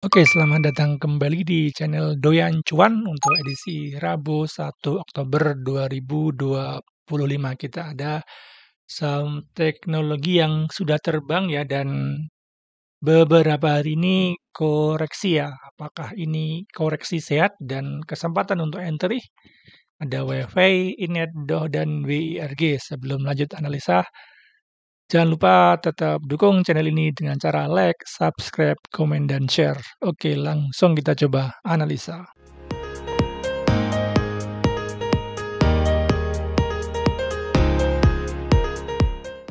Oke, selamat datang kembali di channel Doyan Cuan untuk edisi Rabu 1 Oktober 2025. Kita ada saham teknologi yang sudah terbang ya dan beberapa hari ini koreksi ya. Apakah ini koreksi sehat dan kesempatan untuk entry? Ada WFI, Inet, DOH, dan WIRG. Sebelum lanjut analisa, jangan lupa tetap dukung channel ini dengan cara like, subscribe, komen, dan share. Oke, langsung kita coba analisa.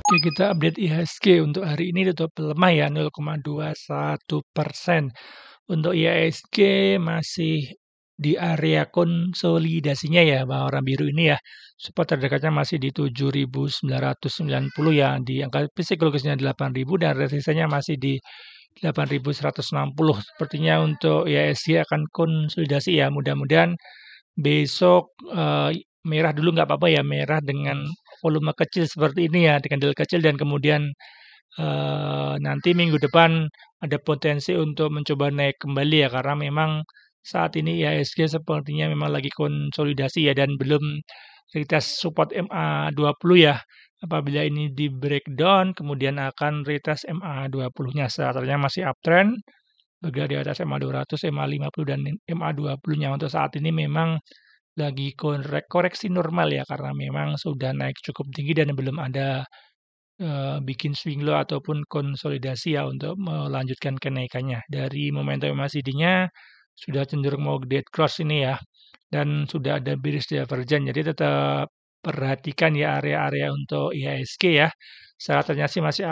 Oke, kita update IHSG untuk hari ini tutup lemah ya 0,21%. Untuk IHSG masih di area konsolidasinya ya, warna biru ini ya. Support terdekatnya masih di 7.990 ya, di angka psikologisnya 8.000 dan resistennya masih di 8.160. Sepertinya untuk IHSG akan konsolidasi ya. Mudah-mudahan besok merah dulu nggak apa-apa ya, merah dengan volume kecil seperti ini ya, dengan candle kecil dan kemudian nanti minggu depan ada potensi untuk mencoba naik kembali ya, karena memang saat ini IHSG sepertinya memang lagi konsolidasi ya dan belum retest support MA20 ya. Apabila ini di breakdown, kemudian akan retest MA20-nya. Saatnya masih uptrend, bergerak di atas MA200, MA50 dan MA20-nya. Untuk saat ini memang lagi koreksi normal ya, karena memang sudah naik cukup tinggi dan belum ada bikin swing low ataupun konsolidasi ya untuk melanjutkan kenaikannya. Dari momentum MACD-nya sudah cenderung mau dead cross ini ya, dan sudah ada bearish divergence. Jadi tetap perhatikan ya area-area untuk IHSG ya. Saatnya sih masih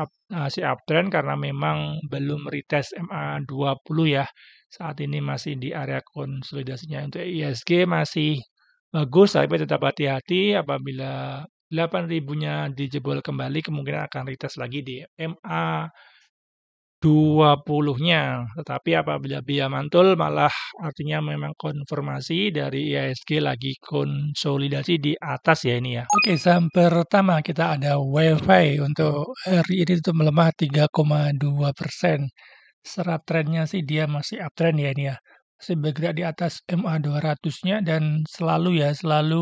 uptrend karena memang belum retest MA20 ya. Saat ini masih di area konsolidasinya. Untuk IHSG masih bagus, tapi tetap hati-hati apabila 8.000-nya dijebol kembali, kemungkinan akan retest lagi di MA20-nya. Tetapi apabila dia mantul, malah artinya memang konfirmasi dari IHSG lagi konsolidasi di atas ya ini ya. Oke, saham pertama kita ada WiFi untuk hari ini itu melemah 3,2%. Secara trennya sih dia masih uptrend ya ini ya. Masih bergerak di atas MA200-nya dan selalu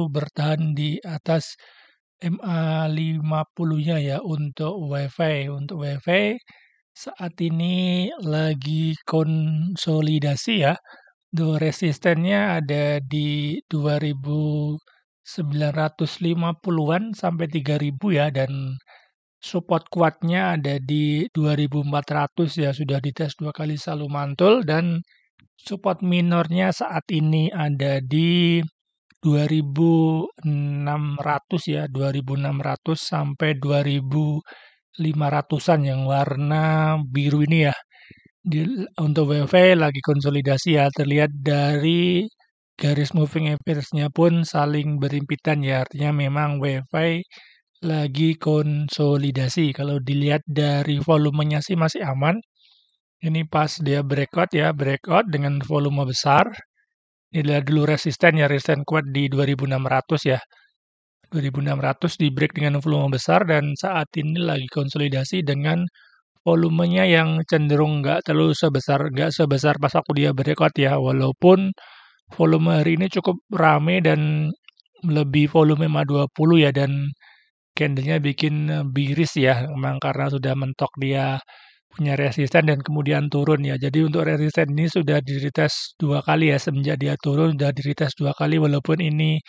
bertahan di atas MA50-nya ya untuk WiFi. Untuk WiFi saat ini lagi konsolidasi ya. Resistennya ada di 2.950-an sampai 3.000 ya dan support kuatnya ada di 2.400 ya, sudah dites 2 kali selalu mantul dan support minornya saat ini ada di 2.600 ya, 2.600 sampai 2.500-an yang warna biru ini ya. Untuk WiFi lagi konsolidasi ya, terlihat dari garis moving average-nya pun saling berimpitan ya, artinya memang WiFi lagi konsolidasi. Kalau dilihat dari volumenya sih masih aman. Ini pas dia breakout ya, breakout dengan volume besar. Ini lihat dulu resisten ya, resisten kuat di 2.600 ya. 2.600 di break dengan volume besar dan saat ini lagi konsolidasi dengan volumenya yang cenderung nggak sebesar pas aku dia breakout ya, walaupun volume hari ini cukup rame dan lebih volume 20 ya dan candlenya bikin bearish ya, memang karena sudah mentok dia punya resisten dan kemudian turun ya. Jadi untuk resisten ini sudah di-retest 2 kali ya, semenjak dia turun sudah di-retest 2 kali walaupun ini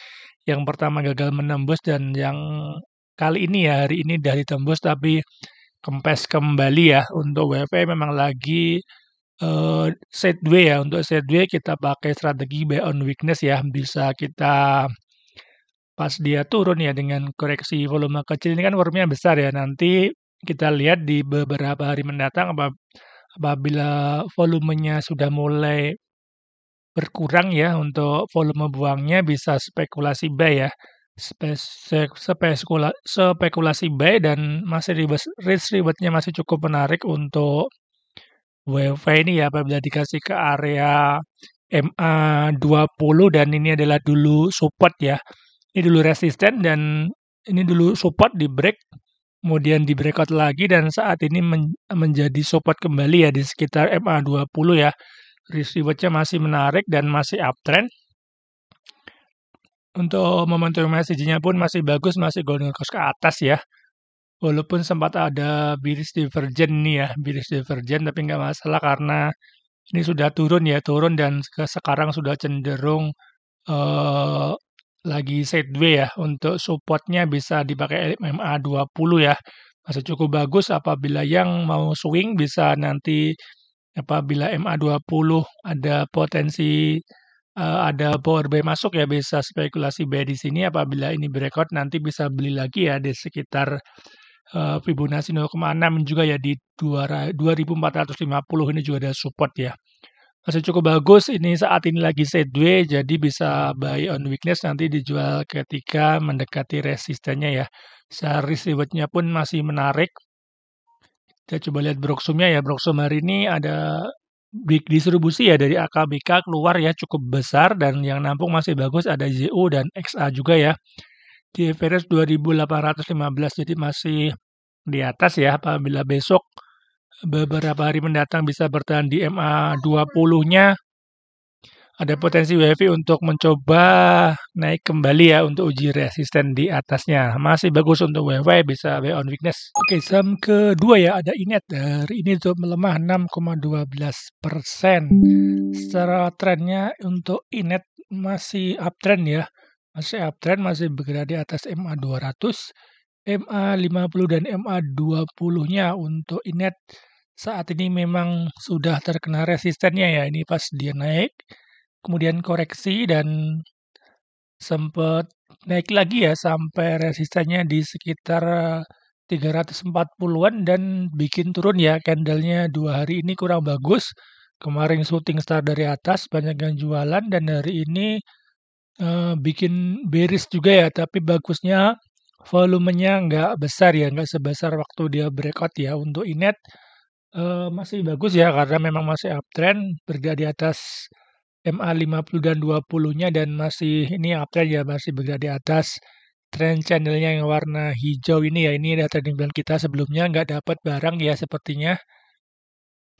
yang pertama gagal menembus dan yang kali ini ya, hari ini sudah ditembus tapi kempes kembali ya. Untuk WiFi memang lagi sideways ya. Untuk sideways kita pakai strategi buy on weakness ya. Bisa kita pas dia turun ya dengan koreksi volume kecil ini kan volumenya besar ya. Nanti kita lihat di beberapa hari mendatang apabila volumenya sudah mulai berkurang ya untuk volume buangnya bisa spekulasi buy ya. Spekulasi buy dan masih risk rewardnya masih cukup menarik untuk WiFi ini ya apabila dikasih ke area MA20 dan ini adalah dulu support ya. Ini dulu resisten dan ini dulu support di break, kemudian di breakout lagi dan saat ini menjadi support kembali ya di sekitar MA20 ya. risk reward-nya masih menarik dan masih uptrend. Untuk momentum MACD-nya pun masih bagus, masih golden cross ke atas ya. Walaupun sempat ada bearish divergence nih ya, bearish divergence, tapi nggak masalah karena ini sudah turun dan sekarang sudah cenderung lagi sideways ya. Untuk supportnya bisa dipakai MA20 ya, masih cukup bagus. Apabila yang mau swing bisa nanti apabila MA20 ada potensi ada power buy masuk ya, bisa spekulasi buy di sini. Apabila ini breakout nanti bisa beli lagi ya di sekitar Fibonacci 0,6 juga ya di 2450 ini juga ada support ya. Masih cukup bagus, ini saat ini lagi sideways, jadi bisa buy on weakness nanti dijual ketika mendekati resistennya ya. Risk reward-nya pun masih menarik. Kita coba lihat Broxum-nya ya. Broxum hari ini ada big distribusi ya dari AKBK keluar ya cukup besar dan yang nampung masih bagus ada ZU dan XA juga ya. Di average 2815 jadi masih di atas ya. Apabila besok beberapa hari mendatang bisa bertahan di MA20-nya ada potensi WFI untuk mencoba naik kembali ya untuk uji resisten di atasnya. Masih bagus untuk WFI bisa buy on weakness. Oke, saham kedua ya ada Inet. Hari ini tuh melemah 6,12%. Secara trennya untuk Inet masih uptrend ya. Masih uptrend, masih berada di atas MA200, MA50 dan MA20-nya untuk Inet saat ini memang sudah terkena resistennya ya. Ini pas dia naik, kemudian koreksi dan sempat naik lagi ya sampai resistennya di sekitar 340-an dan bikin turun ya. Candlenya 2 hari ini kurang bagus. Kemarin shooting star dari atas, banyak yang jualan dan hari ini bikin bearish juga ya. Tapi bagusnya volumenya nggak besar ya, nggak sebesar waktu dia breakout ya. Untuk Inet masih bagus ya karena memang masih uptrend, berada di atas MA50 dan 20-nya dan masih ini uptrend ya, masih berada di atas trend channelnya yang warna hijau ini ya. Ini data trading kita sebelumnya nggak dapat barang ya sepertinya.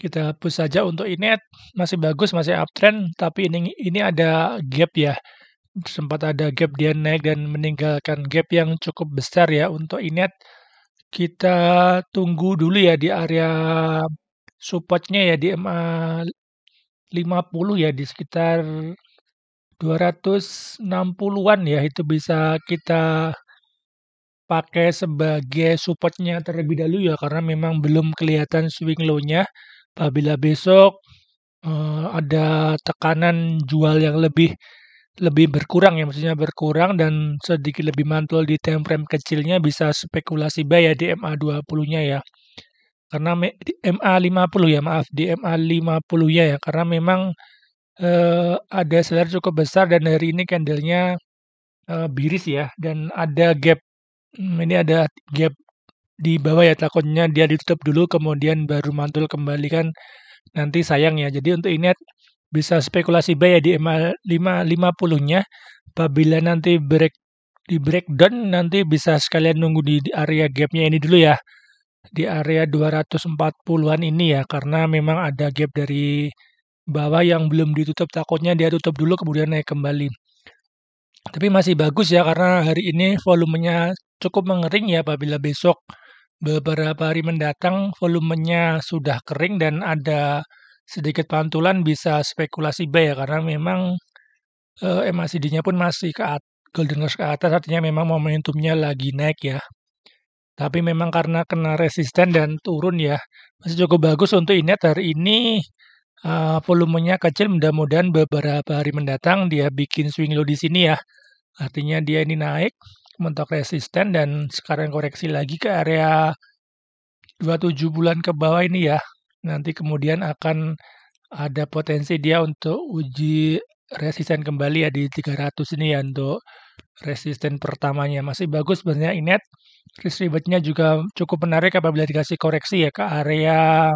Kita hapus saja untuk Inet, masih bagus, masih uptrend, tapi ini ada gap ya. Sempat ada gap dia naik dan meninggalkan gap yang cukup besar ya untuk Inet. Kita tunggu dulu ya di area supportnya ya di MA50 ya di sekitar 260-an ya, itu bisa kita pakai sebagai supportnya terlebih dahulu ya karena memang belum kelihatan swing low-nya. Apabila besok ada tekanan jual yang lebih berkurang ya, maksudnya berkurang dan sedikit lebih mantul di time frame kecilnya bisa spekulasi buy ya di MA20-nya ya. Karena di MA50 ya, maaf di MA50-nya ya, karena memang ada seller cukup besar dan hari ini candlenya bearish ya dan ada gap. Ini ada gap di bawah ya, takutnya dia ditutup dulu kemudian baru mantul kembali kan nanti sayang ya. Jadi untuk ini bisa spekulasi buy ya di MA50-nya. Apabila nanti di breakdown nanti bisa sekalian nunggu di area gapnya ini dulu ya. Di area 240-an ini ya karena memang ada gap dari bawah yang belum ditutup, takutnya dia tutup dulu kemudian naik kembali. Tapi masih bagus ya karena hari ini volumenya cukup mengering ya. Apabila besok beberapa hari mendatang volumenya sudah kering dan ada sedikit pantulan bisa spekulasi buy ya karena memang MACD-nya pun masih golden cross ke atas, artinya memang momentumnya lagi naik ya. Tapi memang karena kena resisten dan turun ya, masih cukup bagus untuk Inet hari ini. Volumenya kecil, mudah-mudahan beberapa hari mendatang dia bikin swing low di sini ya. Artinya dia ini naik, mentok resisten dan sekarang koreksi lagi ke area 27 bulan ke bawah ini ya. Nanti kemudian akan ada potensi dia untuk uji resisten kembali ya di 300 ini ya untuk resisten pertamanya. Masih bagus sebenarnya Inet. Risk reward-nya juga cukup menarik apabila dikasih koreksi ya ke area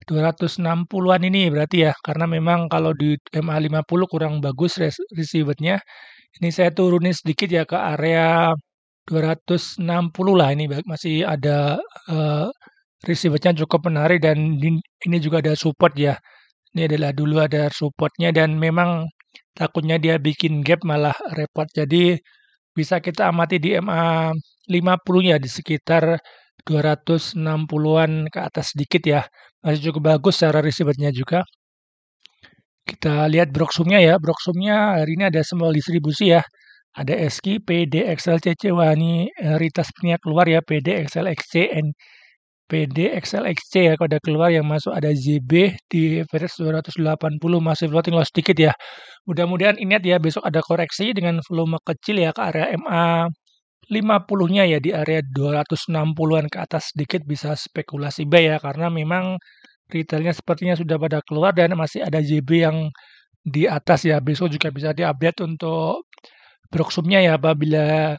260-an ini berarti ya. Karena memang kalau di MA50 kurang bagus risk reward-nya. Ini saya turunin sedikit ya ke area 260 lah. Ini masih ada risk reward-nya cukup menarik dan ini juga ada support ya Ini adalah dulu ada supportnya dan memang takutnya dia bikin gap malah repot. Jadi bisa kita amati di MA 50-nya di sekitar 260-an ke atas sedikit ya. Masih cukup bagus secara receiver-nya juga. Kita lihat Broksumnya ya. Broksumnya hari ini ada semua distribusi ya. Ada SQ, PD, XL, CC. Wah ini retestnya keluar ya. PD, XL, XC, PD, XL, XC ya. Kalau ada keluar yang masuk ada ZB di average 280. Masih floating loss sedikit ya. Mudah-mudahan ingat ya besok ada koreksi dengan volume kecil ya ke area MA 50-nya ya di area 260-an ke atas sedikit bisa spekulasi buy ya karena memang retailnya sepertinya sudah pada keluar dan masih ada JB yang di atas ya. Besok juga bisa diupdate untuk Broksumnya ya apabila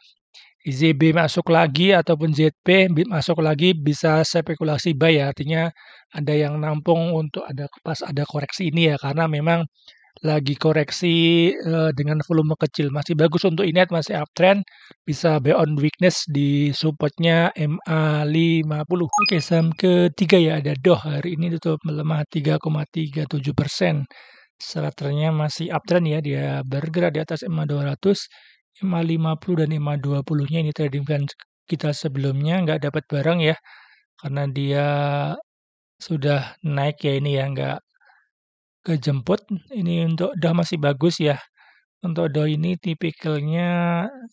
ZB masuk lagi ataupun ZP masuk lagi bisa spekulasi buy ya. Artinya ada yang nampung untuk pas ada koreksi ini ya karena memang lagi koreksi dengan volume kecil. Masih bagus untuk ingat masih uptrend, bisa buy on weakness di supportnya MA50. Oke, saham ketiga ya ada Doh. Hari ini tutup melemah 3,37%. Charternya masih uptrend ya, dia bergerak di atas MA200, MA50 dan MA20-nya ini trading plan kita sebelumnya nggak dapat barang ya, karena dia sudah naik ya ini ya, nggak kejemput. Ini untuk DAH masih bagus ya. Untuk DAH ini tipikalnya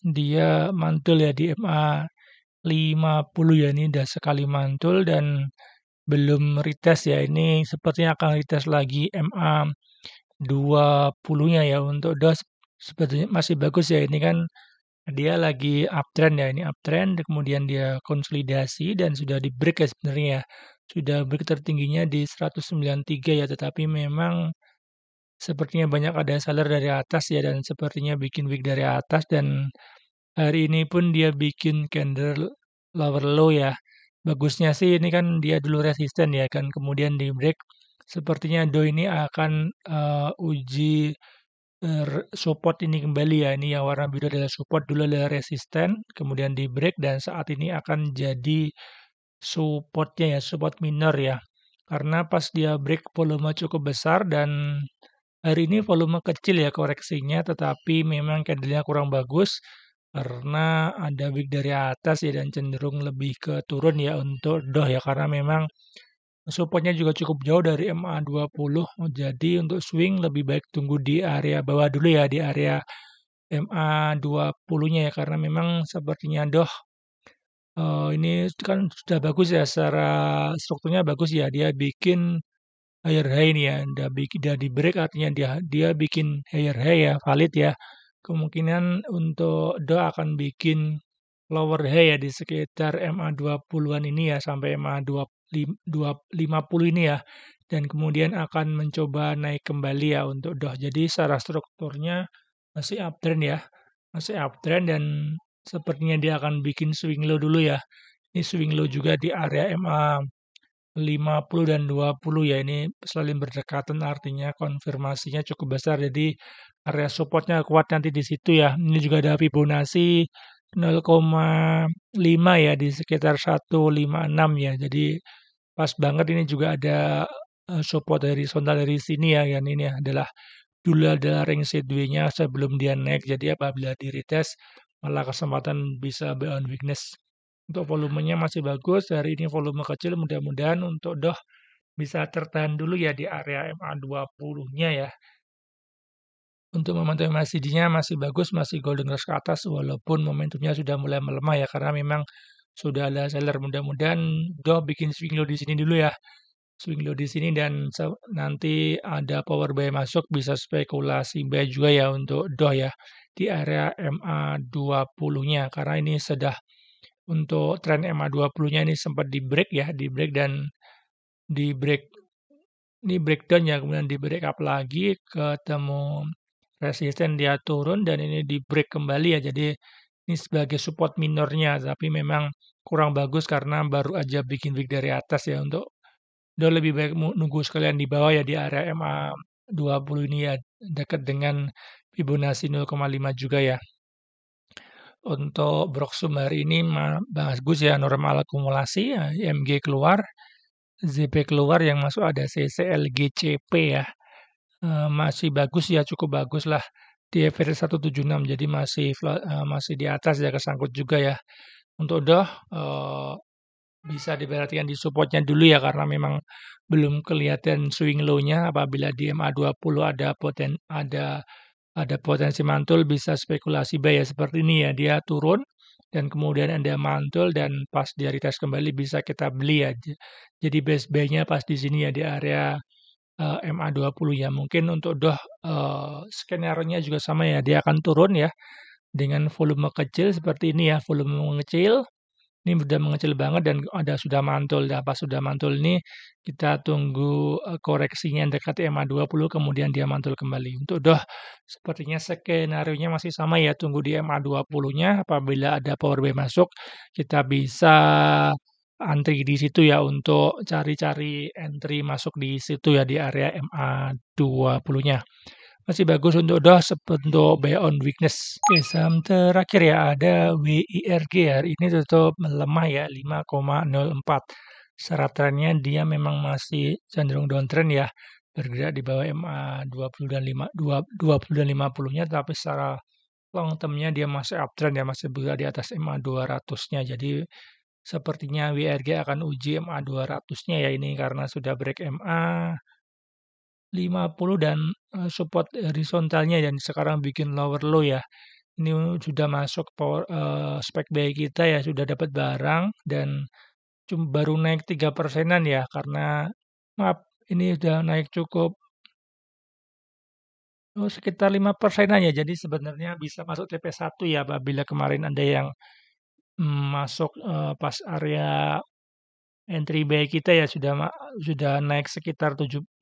dia mantul ya di MA 50 ya. Ini udah sekali mantul dan belum retest ya. Ini sepertinya akan retest lagi MA 20-nya ya. Untuk DAH sepertinya masih bagus ya. Ini kan dia lagi uptrend ya. Ini uptrend kemudian dia konsolidasi dan sudah di break ya sebenarnya ya. Sudah break tertingginya di 193 ya, tetapi memang sepertinya banyak ada seller dari atas ya dan sepertinya bikin wick dari atas dan hari ini pun dia bikin candle lower low ya. Bagusnya sih ini kan dia dulu resisten ya kan kemudian di break. Sepertinya Do ini akan uji support ini kembali ya. Ini yang warna biru adalah support dulu adalah resisten kemudian di break dan saat ini akan jadi supportnya ya, support minor ya. Karena pas dia break volume cukup besar dan hari ini volume kecil ya koreksinya, tetapi memang candlenya kurang bagus karena ada wick dari atas ya dan cenderung lebih ke turun ya untuk DOH ya karena memang supportnya juga cukup jauh dari MA20. Jadi untuk swing lebih baik tunggu di area bawah dulu ya di area MA20-nya ya karena memang sepertinya DOH ini kan sudah bagus ya secara strukturnya bagus ya dia bikin higher high ini ya, dia di break artinya dia bikin higher high ya, valid ya. Kemungkinan untuk Do akan bikin lower high ya di sekitar MA20-an ini ya sampai MA250 ini ya. Dan kemudian akan mencoba naik kembali ya untuk Do. Jadi secara strukturnya masih uptrend ya. Masih uptrend dan sepertinya dia akan bikin swing low dulu ya. Ini swing low juga di area MA 50 dan 20 ya ini saling berdekatan artinya konfirmasinya cukup besar jadi area supportnya kuat nanti di situ ya. Ini juga ada Fibonacci 0,5 ya di sekitar 156 ya. Jadi pas banget ini juga ada support dari horizontal dari sini ya. Yang ini adalah dulu adalah ring sideways-nya sebelum dia naik. Jadi apabila di retest malah kesempatan bisa buy on weakness. Untuk volumenya masih bagus, hari ini volume kecil mudah-mudahan untuk DOH bisa tertahan dulu ya di area MA20-nya ya. Untuk momentum MACD-nya masih bagus, masih golden rush ke atas walaupun momentumnya sudah mulai melemah ya karena memang sudah ada seller. Mudah-mudahan DOH bikin swing low di sini dulu ya. Swing low di sini dan nanti ada power buy masuk bisa spekulasi buy juga ya untuk DOH ya di area MA20-nya karena ini sudah untuk tren MA20-nya ini sempat di break ya, di break dan di break ini breakdown ya, kemudian di break up lagi ketemu resisten dia turun dan ini di break kembali ya. Jadi ini sebagai support minornya tapi memang kurang bagus karena baru aja bikin wick dari atas ya untuk udah lebih baik nunggu sekalian di bawah ya di area MA20 ini ya dekat dengan Fibonacci 0,5 juga ya. Untuk Broksum hari ini bagus ya normal akumulasi ya, IMG keluar ZP keluar yang masuk ada CCLGCP ya. Masih bagus ya, cukup bagus lah di average 176 jadi masih di atas ya, kesangkut juga ya. Untuk DOH bisa diperhatikan di supportnya dulu ya karena memang belum kelihatan swing low-nya. Apabila di MA20 ada potensi mantul, bisa spekulasi buy ya seperti ini ya, dia turun dan kemudian ada mantul dan pas dia retest kembali bisa kita beli ya. Jadi base buy-nya pas di sini ya di area MA20 ya. Mungkin untuk DOH skenario-nya juga sama ya, dia akan turun ya dengan volume kecil seperti ini ya, volume mengecil. Ini sudah mengecil banget dan sudah mantul. Nah, pas sudah mantul ini kita tunggu koreksinya dekat MA20 kemudian dia mantul kembali. Untuk DOH sepertinya skenario-nya masih sama ya, tunggu di MA20-nya. Apabila ada power buy masuk, kita bisa antri di situ ya untuk cari-cari entry masuk di situ ya di area MA20-nya. Masih bagus untuk DOH untuk buy on weakness. Oke, saham terakhir ya ada WIRG hari ini tutup melemah ya 5,04. Secara trennya dia memang masih cenderung downtrend ya, bergerak di bawah MA20 dan 20 dan 50-nya, tapi secara long term-nya dia masih uptrend ya, masih bergerak di atas MA200-nya. Jadi sepertinya WIRG akan uji MA200-nya ya ini karena sudah break MA50 dan support horizontalnya dan sekarang bikin lower low ya. Ini sudah masuk spek buy kita ya, sudah dapat barang dan baru naik 3%-an ya karena maaf ini sudah naik cukup sekitar 5%-an ya. Jadi sebenarnya bisa masuk TP1 ya apabila kemarin ada yang masuk pas area entry buy kita ya sudah naik sekitar 6-7%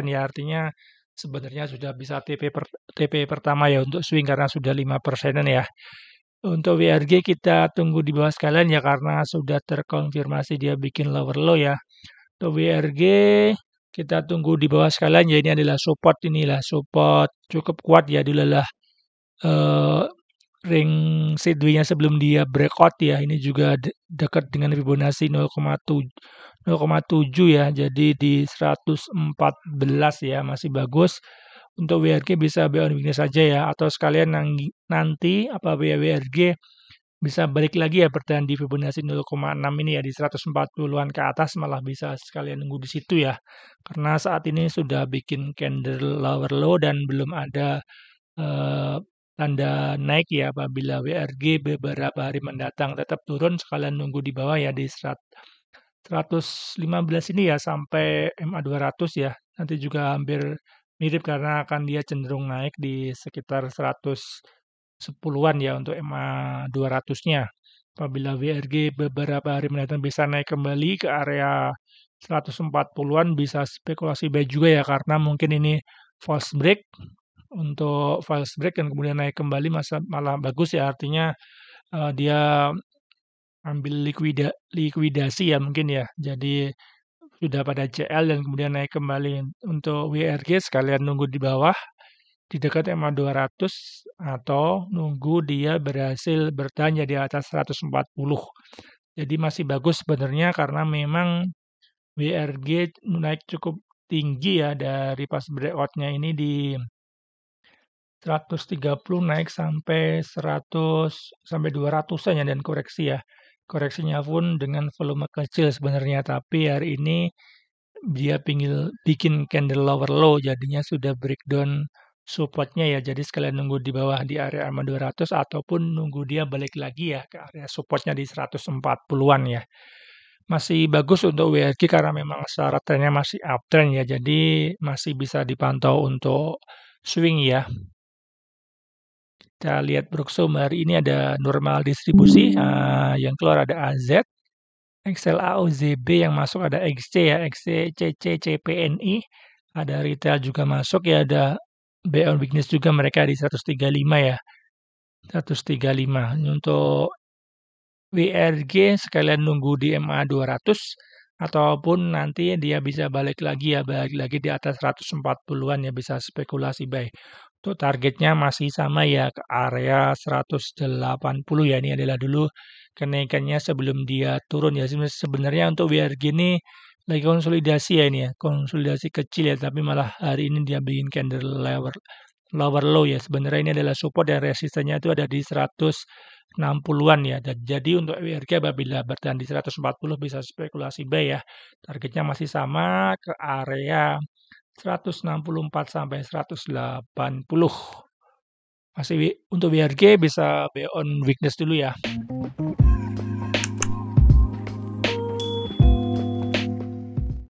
ya, artinya sebenarnya sudah bisa TP pertama ya untuk swing karena sudah 5%-an ya. Untuk WRG kita tunggu di bawah sekalian ya karena sudah terkonfirmasi dia bikin lower low ya. Untuk WRG kita tunggu di bawah sekalian ya, ini adalah support, inilah support cukup kuat ya, adalah ring sideways-nya sebelum dia breakout ya. Ini juga dekat dengan Fibonacci 0,7 ya. Jadi di 114 ya, masih bagus. Untuk WRG bisa buy on weakness saja ya, atau sekalian nanti apabila WRG bisa balik lagi ya bertahan di Fibonacci 0,6 ini ya, di 140-an ke atas malah bisa sekalian nunggu di situ ya. Karena saat ini sudah bikin candle lower low dan belum ada tanda naik ya. Apabila WRG beberapa hari mendatang tetap turun, sekalian nunggu di bawah ya di 115 ini ya sampai MA200 ya. Nanti juga hampir mirip karena akan dia cenderung naik di sekitar 110-an ya untuk MA200-nya. Apabila WRG beberapa hari mendatang bisa naik kembali ke area 140-an, bisa spekulasi buy juga ya karena mungkin ini false break. Untuk false break dan kemudian naik kembali malah bagus ya, artinya dia ambil likuidasi ya mungkin ya. Jadi sudah pada CL dan kemudian naik kembali. Untuk WRG sekalian nunggu di bawah di dekat MA200 atau nunggu dia berhasil bertahan di atas 140. Jadi masih bagus sebenarnya karena memang WRG naik cukup tinggi ya dari pas breakout-nya ini di 130 naik sampai 100 sampai 200-an ya dan koreksi ya. Koreksinya pun dengan volume kecil sebenarnya, tapi hari ini dia bikin candle lower low jadinya sudah breakdown supportnya ya. Jadi sekalian nunggu di bawah di area MA 200 ataupun nunggu dia balik lagi ya ke area supportnya di 140-an ya. Masih bagus untuk WRG karena memang secara trennya masih uptrend ya. Jadi masih bisa dipantau untuk swing ya. Kita lihat Brooksom hari ini ada normal distribusi, yang keluar ada AZ, XL AOZB, yang masuk ada XC ya, XC, CC, CPNI, ada retail juga masuk ya, ada buy on weakness juga mereka di 135 ya, 135. Untuk WRG sekalian nunggu di MA 200 ataupun nanti dia bisa balik lagi di atas 140-an ya, bisa spekulasi buy. Untuk targetnya masih sama ya ke area 180 ya. Ini adalah dulu kenaikannya sebelum dia turun ya. Sebenarnya untuk WRG ini lagi konsolidasi ya ini ya, konsolidasi kecil ya, tapi malah hari ini dia bikin candle lower low ya. Sebenarnya ini adalah support dan resistennya itu ada di 160-an ya. Dan jadi untuk WRG apabila bertahan di 140 bisa spekulasi buy ya. Targetnya masih sama ke area 164 sampai 180. Masih untuk WRG bisa buy on weakness dulu ya.